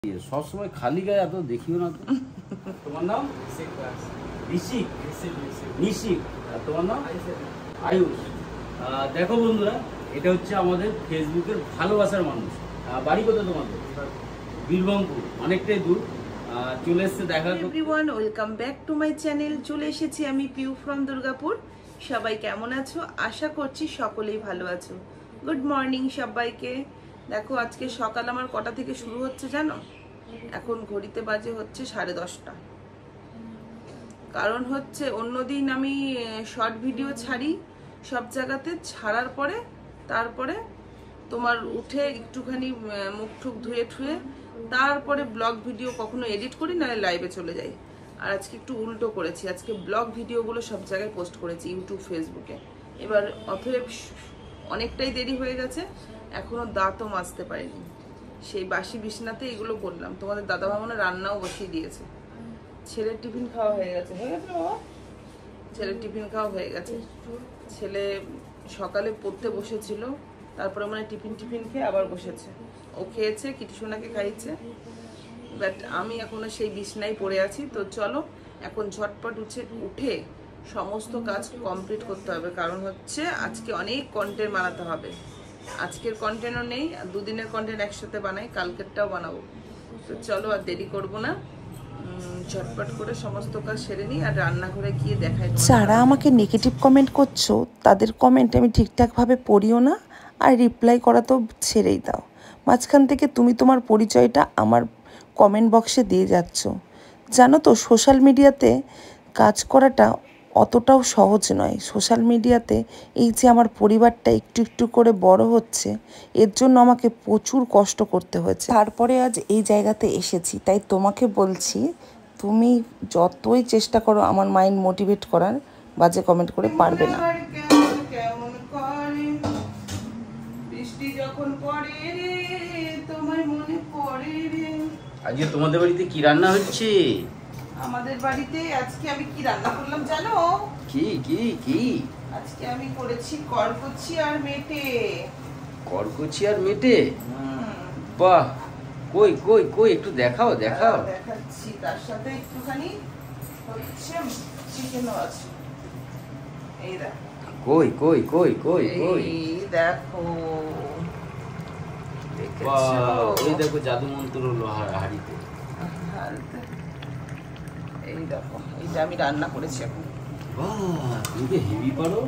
सब समय खाली गाয়ে এত দেখিও না তো। তোমার নাম ঋষিক নিশিক, আর তোমার নাম আয়ুষ। দেখো বন্ধুরা, এটা হচ্ছে আমাদের ফেসবুকের ভালোবাসার মানুষ। বাড়ি কোথায় তোমাদের? বীরভূমপুর, অনেকটাই দূর। চলে এসেছে দেখা। Everyone, welcome back to my channel. চলে এসেছি আমি পিউ ফ্রম দুর্গাপুর। সবাই কেমন আছো? আশা করছি সকলেই ভালো আছো। গুড মর্নিং সবাইকে। দেখো আজকে সকাল আমার কটা থেকে শুরু হচ্ছে জানো? এখন ঘড়িতে বাজে হচ্ছে 10:30। কারণ হচ্ছে অন্যদিন আমি শর্ট ভিডিও ছাড়ি সব জায়গাতে, ছাড়ার পরে তারপরে তোমার উঠে একটুখানি মুখ টুক ধুয়ে ঠুয়ে তারপরে ব্লগ ভিডিও কখনো এডিট করি, নাহলে লাইভে চলে যাই। আর আজকে একটু উল্টো করেছি, আজকে ব্লগ ভিডিওগুলো সব জায়গায় পোস্ট করেছি, ইউটিউব, ফেসবুকে। এবার অতএব অনেকটাই দেরি হয়ে গেছে, এখনো দাঁতও মাজতে পারিনি। সেই বাসি বিছনাতে এগুলো করলাম। তোমাদের দাদা ভাবনা রান্নাও বসিয়ে দিয়েছে। ছেলের টিফিন খাওয়া হয়ে গেছে। হয়ে গেছে বাবা? ছেলের টিফিন খাওয়া হয়ে গেছে। ছেলে সকালে পড়তে বসেছিল, তারপরে মানে টিফিন খেয়ে আবার বসেছে। ও খেয়েছে, কিটিসোনাকে খাইয়েছে। বাট আমি এখনো সেই বিছনায় পড়ে আছি। তো চলো এখন ঝটপট উঠে সমস্ত কাজ কমপ্লিট করতে হবে। কারণ হচ্ছে আজকে অনেক কন্টেন্ট বানাতে হবে। আজকের কন্টেন্টও নেই, দুদিনের কন্টেন্ট একসাথে বানাই, কালকেরটাও বানাবো। তো চলো আর দেরি করবো না, ঝটপট করে সমস্ত কাজ সেরে নিই আর রান্নাঘরে গিয়ে দেখাই। যারা আমাকে নেগেটিভ কমেন্ট করছো তাদের কমেন্ট আমি ঠিকঠাকভাবে পড়িও না, আর রিপ্লাই করা তো ছেড়েই দাও। মাঝখান থেকে তুমি তোমার পরিচয়টা আমার কমেন্ট বক্সে দিয়ে যাচ্ছ। জানো তো, সোশ্যাল মিডিয়াতে কাজ করাটা অতটাও সহজ নয়। সোশ্যাল মিডিয়াতে এই যে আমার পরিবারটা একটু একটু করে বড় হচ্ছে, এর জন্য আমাকে প্রচুর কষ্ট করতে হয়েছে। তারপরে আজ এই জায়গাতে এসেছি। তাই তোমাকে বলছি, তুমি যতই চেষ্টা করো আমার মাইন্ড মোটিভেট করার, বাজে কমেন্ট করে পারবে না। কেমন করে বৃষ্টি যখন পড়ে রে, তোমার মনে পড়ে রে। আজকে তোমাদের বাড়িতে কি রান্না হচ্ছে? আমাদের বাড়িতে আজকে আমি কি রান্না করলাম জানো? কি কি কি? আজকে আমি করেছি করকচি আর মেটে। করকচি আর মেটে? বাহ, কই কই কই একটু দেখাও দেখাও। দেখাচ্ছি, তার সাথে একটুখানি হচ্ছে চিকেনও আছে। এই দেখো। কই কই কই কই কই? এই দেখো, বাহ, এই দেখো জাদু মন্ত্র হলো হাড়িতে। এই দেখো, এইটা আমি রান্না করেছি এখন। বাহ, তুমি তো হেভি পারো।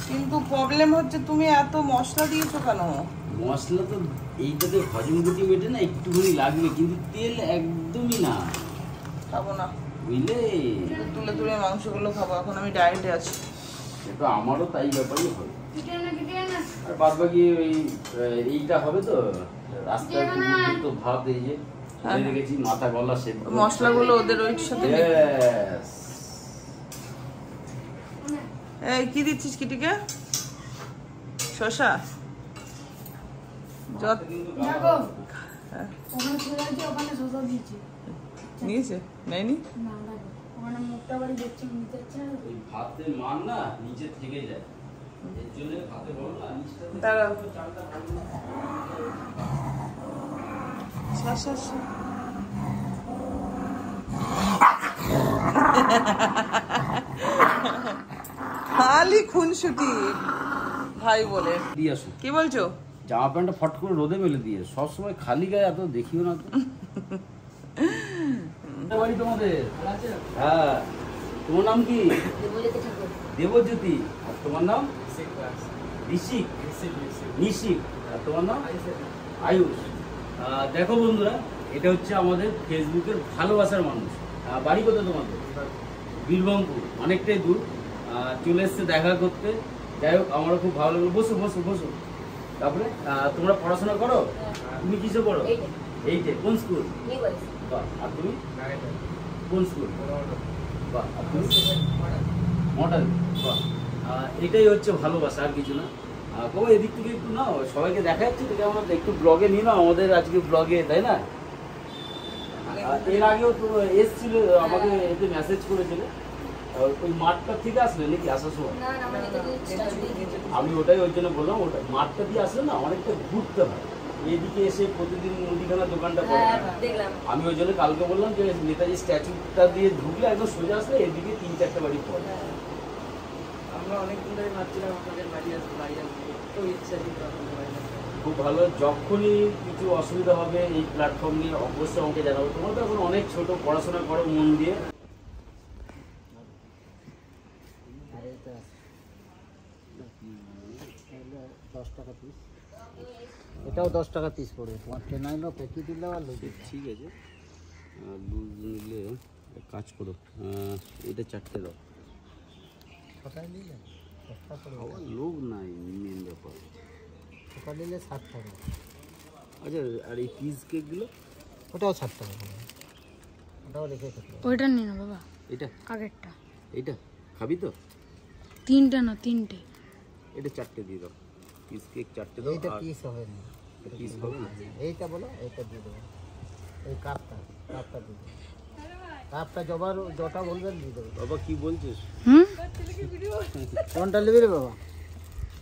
কিন্তু প্রবলেম হচ্ছে তুমি এত মশলা দিয়েছো কেন? মশলা তো এইটাতে হজম গতি মেটে না, একটুখানি লাগবে, কিন্তু তেল একদমই না। খাবো না বুঝলে? তুলে তুলে মাংসগুলো খাবো, এখন আমি ডায়েটে আছি। সেটা আমারও তাই ব্যাপারই হবে। আর বাদ বাকি এইটা হবে তো রাস্তায় তো ভাত, এই যে দেখেছি মাথা গলা সে মশলাগুলো ওদের ওই সাথে। এই কি দিচ্ছিস কিটিকে? শসা নিয়েছে? নেয়নি? ভাতের মান না নিচে থেকে যায়, এর জন্য ভাতে বলো না নিচটা। দাঁড়াও, খালি খুনসুটি ভাই বলে। দিয়ে আসো। কি বলছো? জামা প্যান্টটা ফট করে রোদে মেলে দিয়ে, সবসময় খালি গায়ে এত দেখিও না তো। বাড়ি তোমাদের? হ্যাঁ, তোমার নাম কি? দেবজ্যোতি। আর তোমার নাম? ঋষিক নিশিক, আর তোমার নাম আয়ুষ। দেখো বন্ধুরা, এটা হচ্ছে আমাদের ফেসবুকের ভালোবাসার মানুষ। বাড়ি কোথায় তোমাদের? বীরভূমপুর, অনেকটাই দূর। চলে এসছে দেখা করতে। যাই হোক, আমারও খুব ভালো লাগলো। বসো বসো বসো। তারপরে তোমরা পড়াশোনা করো? তুমি কিসে পড়ো? এইটে। কোন স্কুল? বাহ। আর তুমি কোন স্কুল? বাহ। আর তুমি? মডেল। বাহ। এটাই হচ্ছে ভালোবাসা, আর কিছু না। বাবা এদিক থেকে একটু নাও, সবাইকে দেখা যাচ্ছে তো কেমন, একটু ব্লগে নিয়ে নাও আমাদের আজকে ব্লগে, তাই না? এর আগেও তো এসছিল, আমাকে এতে মেসেজ করেছিল। ওই মাঠটা থেকে আসলে নাকি আসার সময়? আমি ওটাই ওই জন্য বললাম, ওটা মাঠটা দিয়ে আসলে না অনেকটা ঘুরতে হয়। এদিকে এসে প্রতিদিন মুদিখানা দোকানটা করে। আমি ওই জন্য কালকে বললাম যে নেতাজি স্ট্যাচুটা দিয়ে ঢুকলে একদম সোজা আসলে এদিকে 3-4টা বাড়ি পড়ে। আমরা অনেকদিন ধরে ভাবছিলাম আপনাদের বাড়ি আসবো, তো ইচ্ছা ছিল আপনাদের বাড়ি আসবো। খুব ভালো, যখনই কিছু অসুবিধা হবে এই প্ল্যাটফর্ম নিয়ে অবশ্যই আমাকে জানাবো। তোমরা তো এখন অনেক ছোট, পড়াশোনা করো মন দিয়ে। এটাও 10 টাকা পিস পড়বে, তোমার ট্রেনাইলো পেকি দিলে আর লুজ। ঠিক আছে, লুজ নিলে কাজ করো, এটা 4টে দাও। কোথায় নিলে 10 টাকা পড়বে, লোক নাই মেন ব্যাপার। কোথায় নিলে 60 টাকা। আচ্ছা, আর এই পিস কেকগুলো? ওটাও 60 টাকা পড়বে, ওটাও রেখে থাকবে। ওইটা নিয়ে না বাবা, এটা আগেরটা। এইটা খাবি তো? 3টে না 3টে। এটা 4টে দিয়ে দাও, পিস কেক 4টে দাও। এইটা পিস হবে না, পিস হবে না। এইটা বলো, এইটা দিয়ে দেবো। এই কাপটা দিয়ে দেবো, কাপটা যটা বলবেন দিয়ে দেবো। বাবা কি বলছিস? কোনটা নেবে রে বাবা?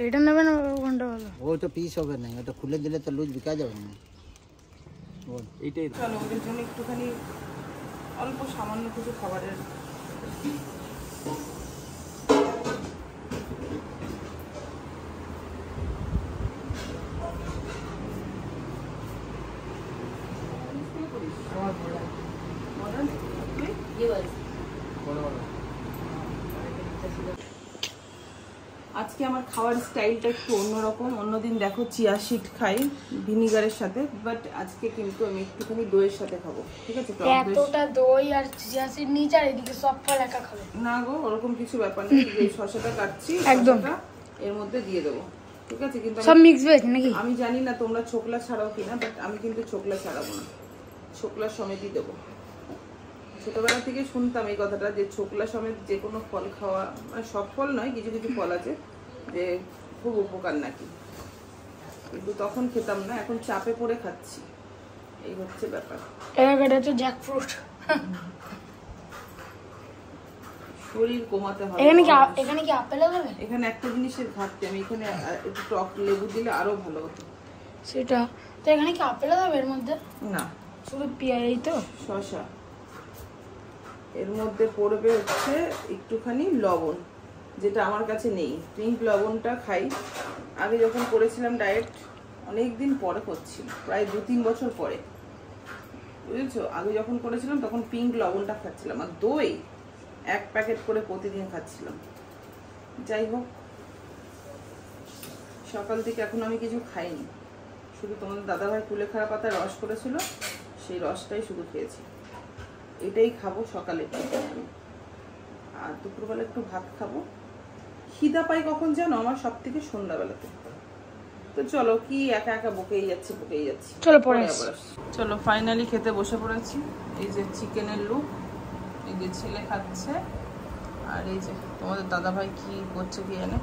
এটা নেবে না বাবা, কোনটা ভালো? ওই তো পিস হবে না, ওটা খুলে দিলে তো লুজ বিকা যাবে না। বল এইটাই চলো ওদের জন্য একটুখানি অল্প সামান্য কিছু খাবারের আজকে আমার খাওয়ার স্টাইলটা একটু অন্যরকম। অন্যদিন দেখো চিয়া সিড খাই ভিনিগারের সাথে, বাট আজকে কিন্তু আমি একটুখানি দইয়ের সাথে খাবো। ঠিক আছে, টক দই। এতটা দই আর চিয়া সিড নিচে আর এদিকে সব ফল একা খাবে না গো, ওরকম কিছু ব্যাপার নেই। এই শসাটা কাটছি, একদম শসাটা এর মধ্যে দিয়ে দেবো। ঠিক আছে, কিন্তু সব মিক্স ভেজ নাকি? আমি জানি না তোমরা ছোকলা ছাড়াও কিনা, বাট আমি কিন্তু ছোকলা ছাড়াবো না, ছোকলা সমেতই দেবো। ছোটবেলা থেকে শুনতাম এই কথাটা যে ছোকলা সমেত যে কোনো ফল খাওয়া, মানে সব ফল নয়, কিছু কিছু ফল আছে যে খুব উপকার নাকি, কিন্তু তখন খেতাম না, এখন চাপে পড়ে খাচ্ছি, এই হচ্ছে ব্যাপার। এটা তো জ্যাকফ্রুট। শরীর কমাতে হবে। এখানে কি আপেলও দেবে? এখানে একটা জিনিসের ঘাটতি, আমি এখানে একটু টক লেবু দিলে আরো ভালো হতো। সেটা তো, এখানে কি আপেলও দেবে এর মধ্যে? না, শুধু পেঁয়াজই তো। শসা এর মধ্যে পড়বে হচ্ছে একটুখানি লবণ, যেটা আমার কাছে নেই। পিঙ্ক লবণটা খাই, আগে যখন করেছিলাম ডায়েট, অনেক দিন পরে করছিলাম, প্রায় 2-3 বছর পরে, বুঝেছো। আগে যখন করেছিলাম তখন পিঙ্ক লবণটা খাচ্ছিলাম, আর দই 1 প্যাকেট করে প্রতিদিন খাচ্ছিলাম। যাই হোক, সকাল থেকে এখন আমি কিছু খাইনি, শুধু তোমাদের দাদাভাই কুলেখাড়া পাতায় রস করেছিল, সেই রসটাই শুধু খেয়েছি। এটাই খাবো সকালে, আর দুপুরবেলা একটু ভাত খাবো। খিদা পাই কখন জানো? আমার সব থেকে সন্ধ্যাবেলাতে। তো চলো, কি একা একা বকেই যাচ্ছি। চলো পরে চলো, ফাইনালি খেতে বসে পড়েছি। এই যে চিকেনের লুক, এই যে ছেলে খাচ্ছে, আর এই যে তোমাদের দাদাভাই কি করছে কি জানে,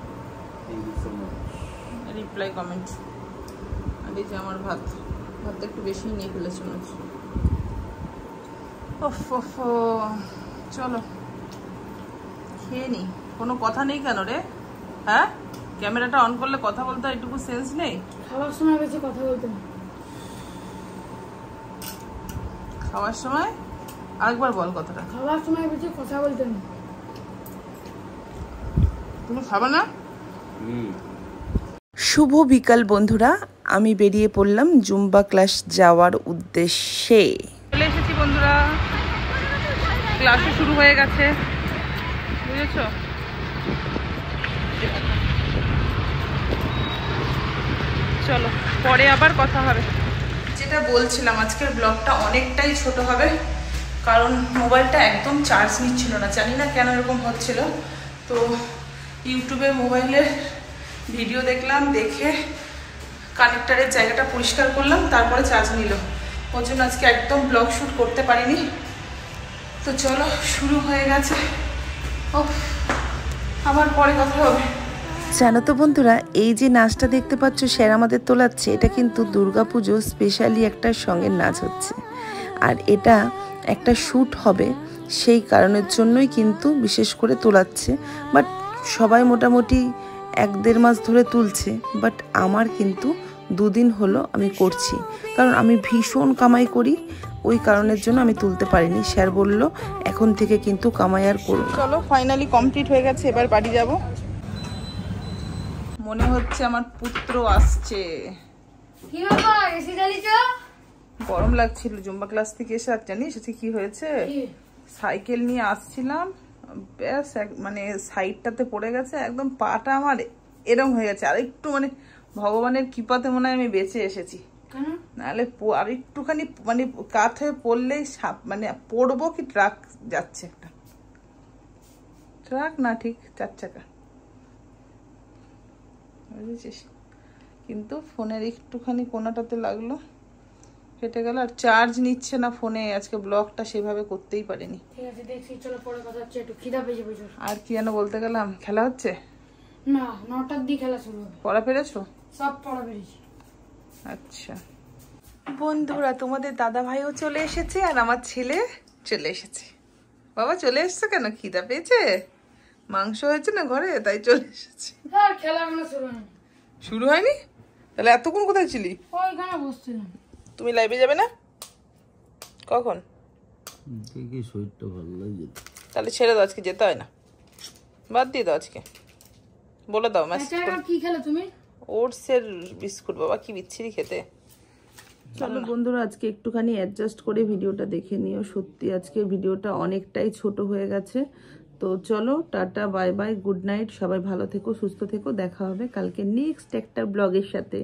রিপ্লাই কমেন্ট। আর এই যে আমার ভাতটা একটু বেশি নিয়ে ফেলেছি মনে হচ্ছে। চলো খেয়ে নি। কোনো কথা নেই কেন রে? হ্যাঁ, ক্যামেরাটা অন করলে কথা বলতে একটুকু সেন্স নেই? খাওয়ার সময় বেশি কথা বলতে না। খাওয়ার সময় আরেকবার বল কথাটা। খাওয়ার সময় বেশি কথা বলতে না। তুমি খাবে না? শুভ বিকাল বন্ধুরা, আমি বেরিয়ে পড়লাম জুম্বা ক্লাস যাওয়ার উদ্দেশ্যে। চলে এসেছি বন্ধুরা, ক্লাসও শুরু হয়ে গেছে, বুঝেছো। চলো পরে আবার কথা হবে। যেটা বলছিলাম, আজকের ব্লগটা অনেকটাই ছোট হবে, কারণ মোবাইলটা একদম চার্জ নিচ্ছিল না, জানি না কেন এরকম হচ্ছিল। তো ইউটিউবে মোবাইলের ভিডিও দেখলাম, দেখে কানেক্টারের জায়গাটা পরিষ্কার করলাম, তারপরে চার্জ নিল। ওর জন্য আজকে একদম ব্লগ শ্যুট করতে পারিনি। তো চলো, শুরু হয়ে গেছে, আবার পরে কথা হবে। জানো তো বন্ধুরা, এই যে নাচটা দেখতে পাচ্ছ স্যার আমাদের তোলাচ্ছে, এটা কিন্তু দুর্গাপুজো স্পেশালি একটা সঙ্গের নাচ হচ্ছে, আর এটা একটা শ্যুট হবে, সেই কারণের জন্যই কিন্তু বিশেষ করে তোলাচ্ছে। বাট সবাই মোটামুটি 1-1.5 মাস ধরে তুলছে, বাট আমার কিন্তু 2 দিন হলো আমি করছি, কারণ আমি ভীষণ কামাই করি, ওই কারণের জন্য আমি তুলতে পারিনি। স্যার বলল এখন থেকে কিন্তু কামাই আর করো। চলো ফাইনালি কমপ্লিট হয়ে গেছে, এবার বাড়ি যাব। মনে হচ্ছে আমার পুত্র আসছে। কি বাবা এসে গেলিছ? গরম লাগছিল জুম্বা ক্লাস থেকে এসে। আর জানিস আজকে কি হয়েছে? সাইকেল নিয়ে আসছিলাম, ব্যাস মানে সাইডটাতে পড়ে গেছে, একদম পাটা আমার এরম হয়ে গেছে। আর একটু মানে ভগবানের কৃপাতে মনে হয় আমি বেঁচে এসেছি, নাহলে আর একটুখানি মানে কাত হয়ে পড়লেই মানে পড়বো কি ট্রাক যাচ্ছে, একটা ট্রাক না ঠিক 4 চাকা, বুঝেছিস? কিন্তু ফোনের একটুখানি কোনাটাতে লাগলো, কেটে গেল। আর চার্জ নিচ্ছে না ফোনে, আজকে ব্লগটা সেভাবে করতেই পারিনি। ঠিক আছে দেখছি, চলো পরে কথা হচ্ছে, একটু খিদা পেয়েছে প্রচুর। আর কি যেন বলতে গেলাম, খেলা হচ্ছে না 9টার দিকে খেলা শুরু হবে। পড়া পেরেছো? সব পড়া পেরেছি। আচ্ছা বন্ধুরা, তোমাদের দাদা ভাইও চলে এসেছে আর আমার ছেলে চলে এসেছে। বাবা চলে এসছে কেন? খিদা পেয়েছে? মাংস হয়েছে না ঘরে, তাই চলে এসেছে। হ্যাঁ খেলা এখনো শুরু হয়নি। শুরু হয়নি? তাহলে এতক্ষণ কোথায় ছিলি? ওইখানে বসছিলাম। তুমি লাইভে যাবে না কখন? দেখি শরীরটা ভালো লাগে, তাহলে ছেড়ে দাও, আজকে যেতে হয় না, বাদ দিয়ে দাও আজকে, বলে দাও ম্যাসেজ করে। কি খেলে তুমি? ওটসের বিস্কুট। বাবা কি বিচ্ছিরি খেতে। চলো বন্ধুরা, আজকে একটুখানি অ্যাডজাস্ট করে ভিডিওটা দেখে নিও। সত্যি আজকে ভিডিওটা অনেকটাই ছোট হয়ে গেছে। তো চলো tata, bye bye, good night, সবাই ভালো থেকো, সুস্থ থেকো। দেখা হবে কালকে নেক্সট একটা ব্লগের সাথে।